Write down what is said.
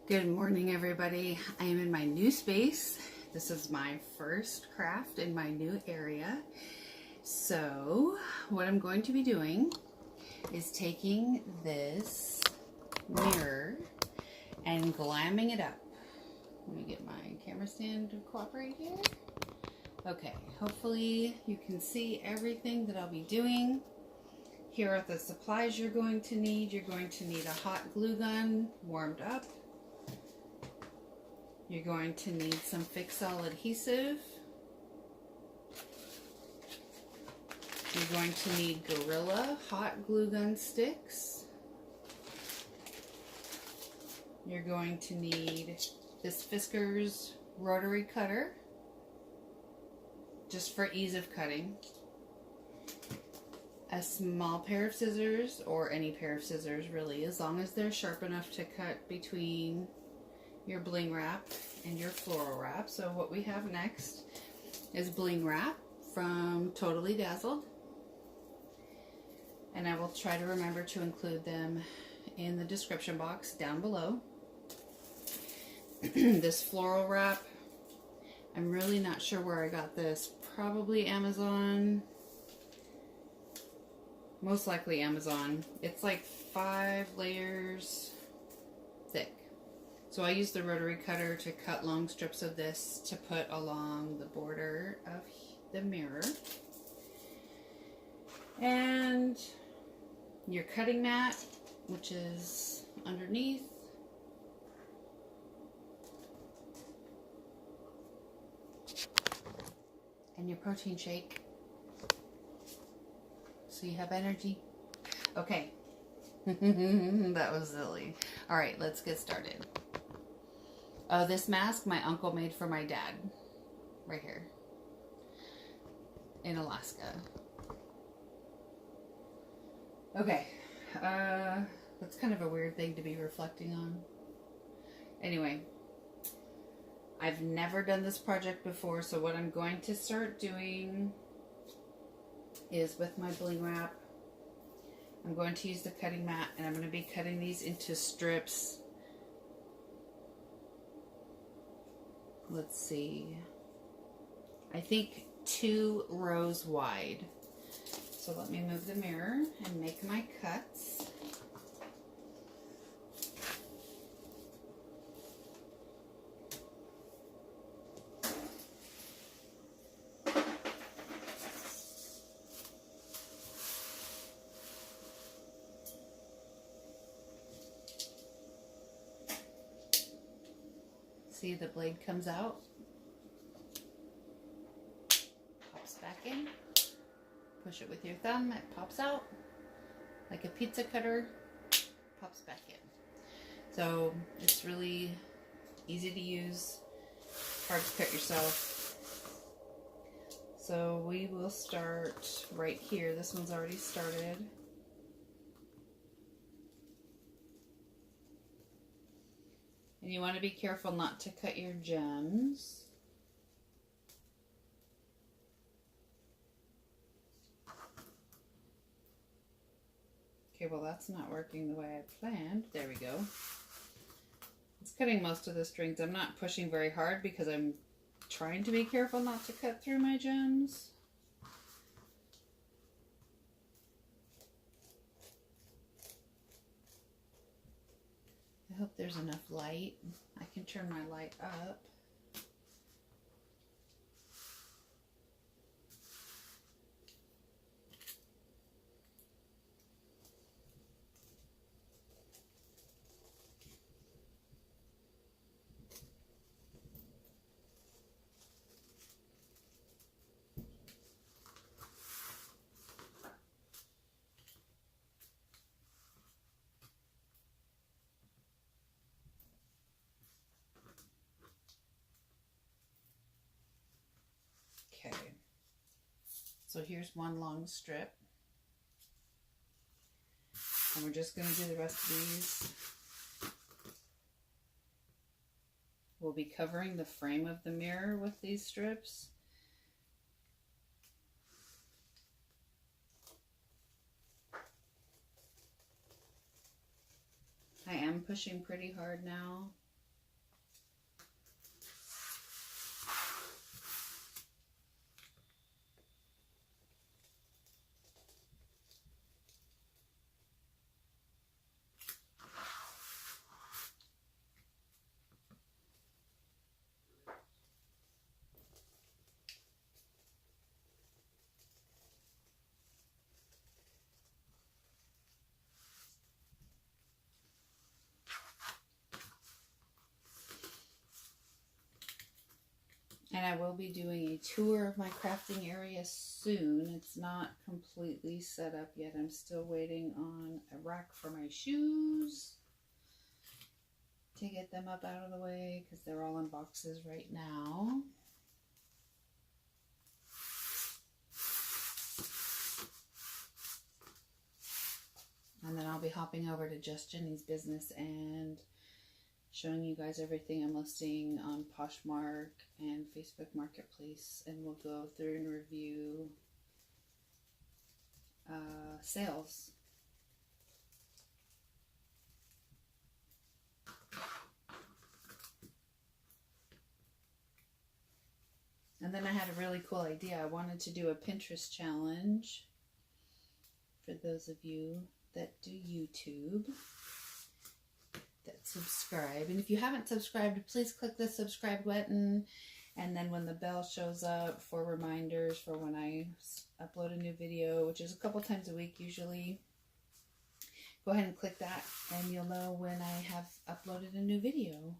Good morning, everybody. I am in my new space. This is my first craft in my new area. So what I'm going to be doing is taking this mirror and glamming it up. Let me get my camera stand to cooperate here. Okay, hopefully you can see everything that I'll be doing. Here are the supplies you're going to need. You're going to need a hot glue gun warmed up. You're going to need some Fix-All adhesive. You're going to need Gorilla hot glue gun sticks. You're going to need this Fiskars rotary cutter, just for ease of cutting. A small pair of scissors, or any pair of scissors really, as long as they're sharp enough to cut between your Bling Wrap and your floral wrap. So what we have next is Bling Wrap from Totally Dazzled, and I will try to remember to include them in the description box down below. This floral wrap, I'm really not sure where I got this. Probably Amazon. Most likely Amazon. It's like 5 layers thick. So I use the rotary cutter to cut long strips of this to put along the border of the mirror. And your cutting mat, which is underneath. And your protein shake, so you have energy. Okay. That was silly. Alright, let's get started. Oh, this mask my uncle made for my dad. Right here. In Alaska. Okay. That's kind of a weird thing to be reflecting on. Anyway. I've never done this project before, so what I'm going to start doing is with my Bling Wrap, I'm going to use the cutting mat, and I'm going to be cutting these into strips. Let's see, I think 2 rows wide. So let me move the mirror and make my cuts. See, the blade comes out, pops back in, push it with your thumb, it pops out like a pizza cutter, pops back in. So it's really easy to use, hard to cut yourself. So we will start right here. This one's already started. And you want to be careful not to cut your gems. Okay, well that's not working the way I planned. There we go. It's cutting most of the strings. I'm not pushing very hard because I'm trying to be careful not to cut through my gems. I hope there's enough light. I can turn my light up. Okay, so here's one long strip, and we're just going to do the rest of these. We'll be covering the frame of the mirror with these strips. I am pushing pretty hard now. And I will be doing a tour of my crafting area soon. It's not completely set up yet. I'm still waiting on a rack for my shoes to get them up out of the way because they're all in boxes right now. And then I'll be hopping over to Just Jenny's business and showing you guys everything I'm listing on Poshmark and Facebook Marketplace. And we'll go through and review sales. And then I had a really cool idea. I wanted to do a Pinterest challenge for those of you that do YouTube, that subscribe. And if you haven't subscribed, please click the subscribe button. And then when the bell shows up for reminders for when I upload a new video, which is a couple times a week usually, go ahead and click that and you'll know when I have uploaded a new video.